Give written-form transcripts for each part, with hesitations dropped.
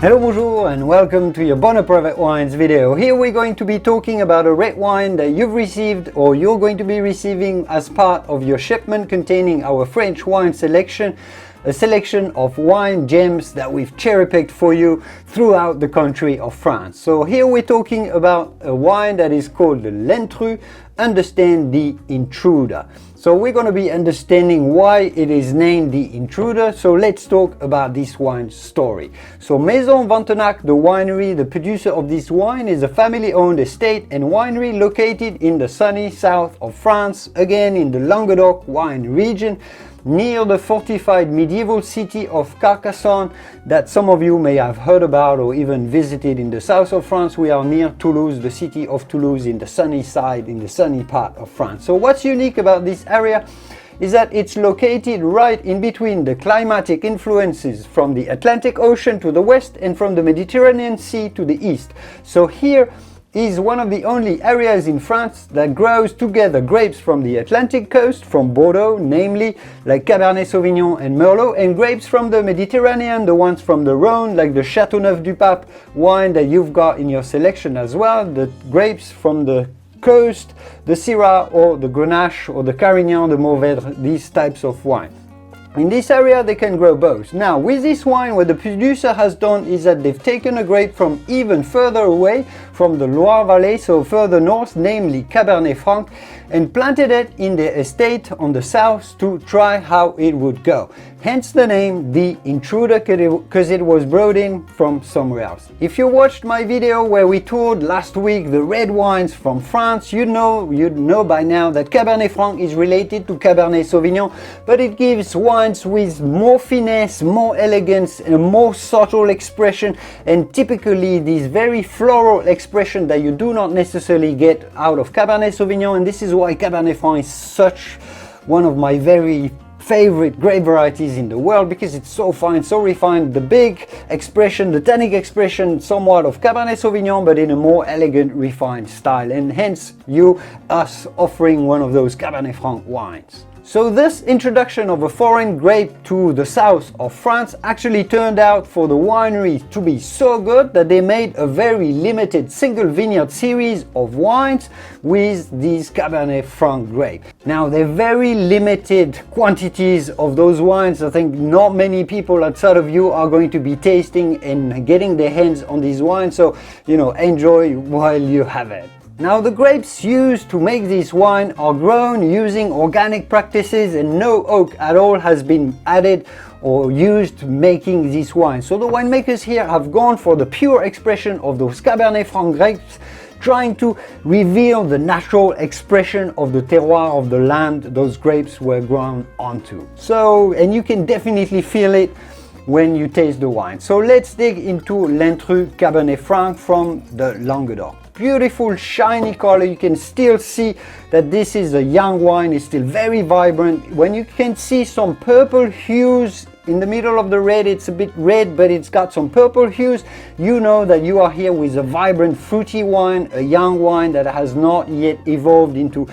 Hello, bonjour, and welcome to your Bonne Private Wines video. Here we're going to be talking about a red wine that you've received or you're going to be receiving as part of your shipment containing our French wine selection, a selection of wine gems that we've cherry-picked for you throughout the country of France. So here we're talking about a wine that is called the L'Intrus, understand the intruder. So we're going to be understanding why it is named the intruder. So let's talk about this wine story. So Maison Ventenac, the winery, the producer of this wine, is a family-owned estate and winery located in the sunny south of France, again in the Languedoc wine region, near the fortified medieval city of Carcassonne that some of you may have heard about or even visited in the south of France. We are near Toulouse, the city of Toulouse, in the sunny side, in the sunny part of France. So what's unique about this area is that it's located right in between the climatic influences from the Atlantic Ocean to the west and from the Mediterranean Sea to the east. So here is one of the only areas in France that grows together grapes from the Atlantic coast, from Bordeaux, namely like Cabernet Sauvignon and Merlot, and grapes from the Mediterranean, the ones from the Rhône, like the Châteauneuf-du-Pape wine that you've got in your selection as well, the grapes from the coast, the Syrah or the Grenache or the Carignan, the Mourvèdre, these types of wine. In this area they can grow both. Now with this wine, what the producer has done is that they've taken a grape from even further away, from the Loire Valley, so further north, namely Cabernet Franc, and planted it in their estate on the south to try how it would go. Hence the name The Intruder, because it was brought in from somewhere else. If you watched my video where we toured last week the red wines from France, you'd know by now that Cabernet Franc is related to Cabernet Sauvignon, but it gives wines with more finesse, more elegance, and a more subtle expression, and typically this very floral expression that you do not necessarily get out of Cabernet Sauvignon. And this is why Cabernet Franc is such one of my very favorite grape varieties in the world, because it's so fine, so refined. The big expression, the tannic expression somewhat of Cabernet Sauvignon, but in a more elegant, refined style, and hence us offering one of those Cabernet Franc wines. So this introduction of a foreign grape to the south of France actually turned out for the winery to be so good that they made a very limited single vineyard series of wines with these Cabernet Franc grape. Now they're very limited quantities of those wines. I think not many people outside of you are going to be tasting and getting their hands on these wines, so enjoy while you have it. Now the grapes used to make this wine are grown using organic practices, and no oak at all has been added or used making this wine. So the winemakers here have gone for the pure expression of those Cabernet Franc grapes, trying to reveal the natural expression of the terroir of the land those grapes were grown onto. So, and you can definitely feel it when you taste the wine. So let's dig into L'Intrus Cabernet Franc from the Languedoc. Beautiful shiny color. You can still see that this is a young wine. It's still very vibrant. When you can see some purple hues in the middle of the red, it's a bit red, but it's got some purple hues, you know that you are here with a vibrant fruity wine, a young wine that has not yet evolved into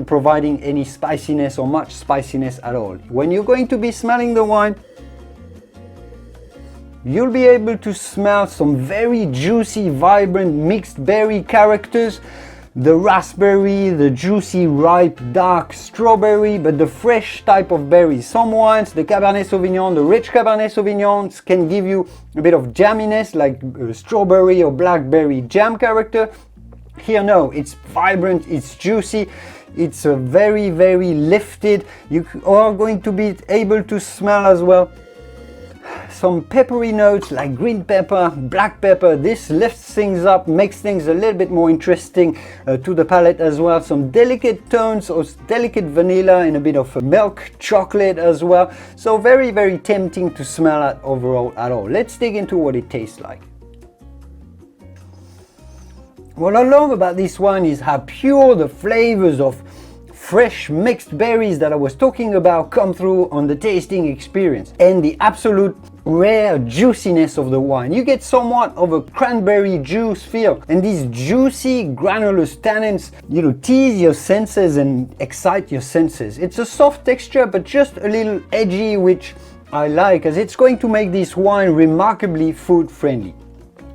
providing any spiciness or much spiciness at all. When you're going to be smelling the wine, you'll be able to smell some very juicy, vibrant, mixed berry characters. The raspberry, the juicy, ripe, dark strawberry, but the fresh type of berries. Some wines, the Cabernet Sauvignon, the rich Cabernet Sauvignons, can give you a bit of jamminess, like strawberry or blackberry jam character. Here, no, it's vibrant, it's juicy. It's a very, very lifted. You are going to be able to smell as well some peppery notes like green pepper, black pepper. This lifts things up, makes things a little bit more interesting to the palate as well. Some delicate tones of delicate vanilla and a bit of milk chocolate as well. So very, very tempting to smell at overall at all. Let's dig into what it tastes like. What I love about this wine is how pure the flavors of fresh mixed berries that I was talking about come through on the tasting experience, and the absolute rare juiciness of the wine. You get somewhat of a cranberry juice feel, and these juicy granulous tannins, tease your senses and excite your senses. It's a soft texture, but just a little edgy, which I like, as it's going to make this wine remarkably food friendly.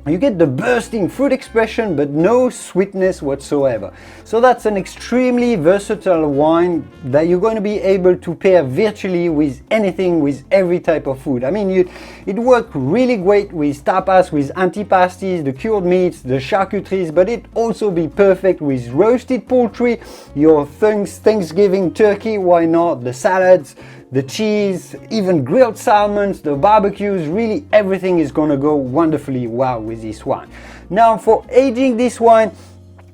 You get the bursting fruit expression, but no sweetness whatsoever. So that's an extremely versatile wine that you're going to be able to pair virtually with anything, with every type of food. I mean, it worked really great with tapas, with antipasties, the cured meats, the charcuteries, but it also be perfect with roasted poultry, your Thanksgiving turkey, why not, the salads, the cheese, even grilled salmons, the barbecues, really everything is gonna go wonderfully well with this wine. Now for aging this wine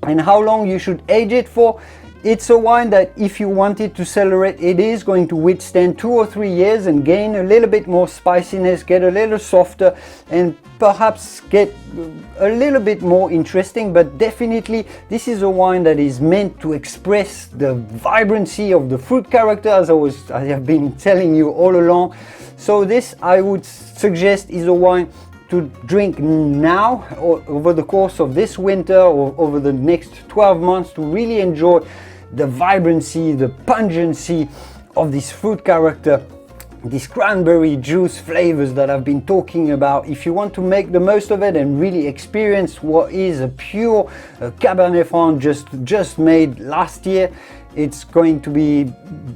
and how long you should age it for, it's a wine that if you wanted to celebrate, it is going to withstand 2 or 3 years and gain a little bit more spiciness, get a little softer, and perhaps get a little bit more interesting. But definitely this is a wine that is meant to express the vibrancy of the fruit character, as I have been telling you all along. So this, I would suggest, is a wine to drink now or over the course of this winter or over the next 12 months to really enjoy the vibrancy, the pungency of this fruit character, these cranberry juice flavors that I've been talking about. If you want to make the most of it and really experience what is a pure Cabernet Franc just made last year, it's going to be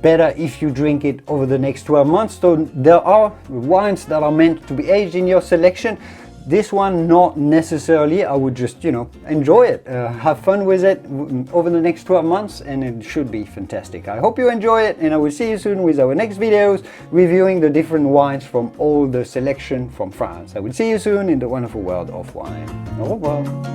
better if you drink it over the next 12 months. So there are wines that are meant to be aged in your selection. This one, not necessarily. I would just, enjoy it, have fun with it over the next 12 months, and it should be fantastic. I hope you enjoy it, and I will see you soon with our next videos reviewing the different wines from all the selection from France. I will see you soon in the wonderful world of wine. Au revoir.